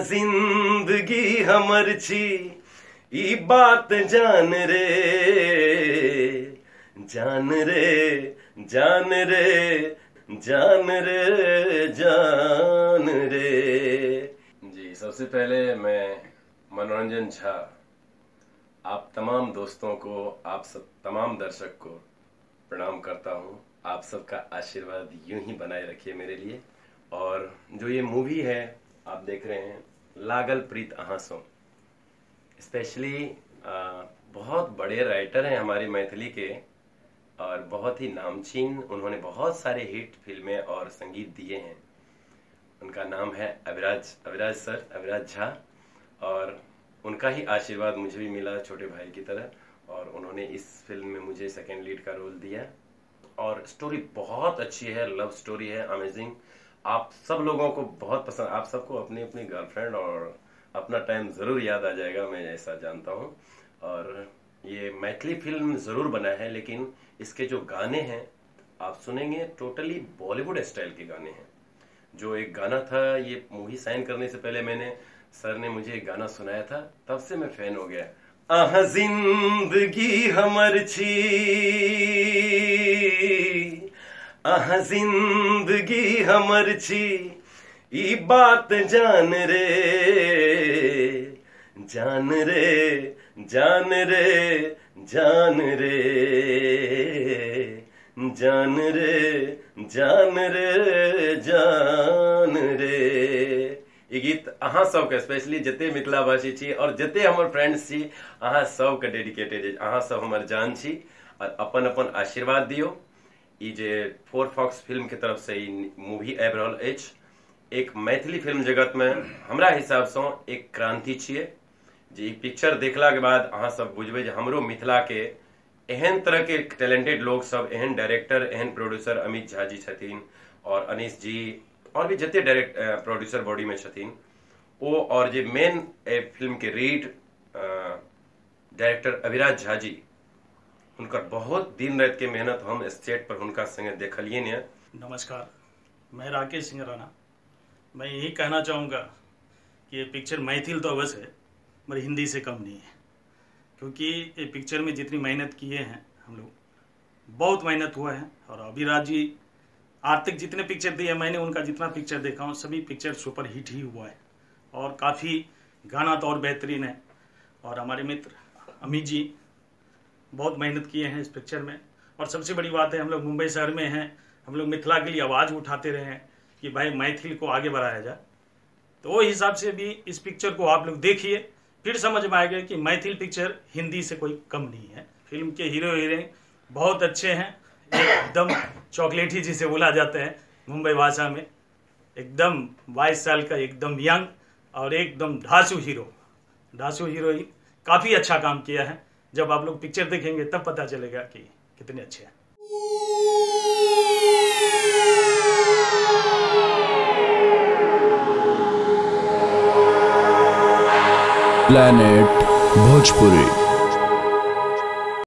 जिंदगी हमर छी ई बात जान रे जान रे जान रे जान रे जान रे। जी सबसे पहले मैं मनोरंजन झा आप तमाम दोस्तों को, आप सब तमाम दर्शक को प्रणाम करता हूँ। आप सबका आशीर्वाद यूं ही बनाए रखिए मेरे लिए। और जो ये मूवी है आप देख रहे हैं लागल प्रीत अहाँ सो, स्पेशली बहुत बड़े राइटर हैं हमारी मैथिली के और बहुत ही नामचीन, उन्होंने बहुत सारे हिट फिल्में और संगीत दिए हैं। उनका नाम है अविराज झा और उनका ही आशीर्वाद मुझे भी मिला छोटे भाई की तरह। और उन्होंने इस फिल्म में मुझे सेकेंड लीड का रोल दिया और स्टोरी बहुत अच्छी है, लव स्टोरी है, अमेजिंग। आप सब लोगों को बहुत पसंद, आप सबको अपनी अपनी गर्लफ्रेंड और अपना टाइम जरूर याद आ जाएगा, मैं ऐसा जानता हूँ। और ये मैथिली फिल्म जरूर बना है लेकिन इसके जो गाने हैं आप सुनेंगे टोटली बॉलीवुड स्टाइल के गाने हैं। जो एक गाना था, ये मूवी साइन करने से पहले मैंने सर ने मुझे एक गाना सुनाया था, तब से मैं फैन हो गया। आह जिंदगी हमर छी, आह जिंदगी हमर छी ई बात जान रे जान रे जान रे जान रे जान रे जान रे जान रे। ई गीत अहाँ सबके स्पेशली जते मिथिला भाषी छी और जते हमर फ्रेंड्स छी अहाँ सबके डेडिकेटेड है। अहाँ सब हमर जान छी और अपन अपन आशीर्वाद दियो। ई जे फोर फॉक्स फिल्म के तरफ से ई मूवी आबि रहल अछि, एक मैथिली फिल्म जगत में हमरा हिसाब से एक क्रांति छिए। जे ई पिक्चर देखला के बाद अहाँ सब बुझबे जे हमरो मिथिला के एहन तरह के टैलेंटेड लोग सब, एहन डायरेक्टर, एहन प्रोड्यूसर अमित झा जी छथिन और अनीश जी और भी जते प्रोड्यूसर बॉडी में छथिन वो, और जे मेन फिल्म के रीड डायरेक्टर अविराज झा जी, उनका बहुत दिन रात के मेहनत हम स्टेट पर उनका संगे देखलिए ने। नमस्कार, मैं राकेश सिंह राणा। मैं यही कहना चाहूँगा कि ये पिक्चर मैथिल तो अवश्य है मगर हिंदी से कम नहीं है, क्योंकि ये पिक्चर में जितनी मेहनत किए हैं हम लोग, बहुत मेहनत हुआ है। और अविराज जी आज तक जितने पिक्चर दिए मैंने उनका जितना पिक्चर देखा हूँ सभी पिक्चर सुपर हिट ही हुआ है और काफ़ी गाना तो और बेहतरीन है। और हमारे मित्र अमित जी बहुत मेहनत किए हैं इस पिक्चर में। और सबसे बड़ी बात है हम लोग मुंबई शहर में हैं, हम लोग मिथिला के लिए आवाज़ उठाते रहे हैं कि भाई मैथिल को आगे बढ़ाया जाए। तो वो हिसाब से भी इस पिक्चर को आप लोग देखिए, फिर समझ में आएगा कि मैथिल पिक्चर हिंदी से कोई कम नहीं है। फिल्म के हीरो हीरोइन बहुत अच्छे हैं, एकदम चॉकलेटी जिसे बोला जाता है मुंबई भाषा में, एकदम 22 साल का एकदम यंग और एकदम धांसू हीरोइन काफ़ी अच्छा काम किया है। जब आप लोग पिक्चर देखेंगे तब पता चलेगा कि कितने अच्छे हैं। प्लैनेट भोजपुरी।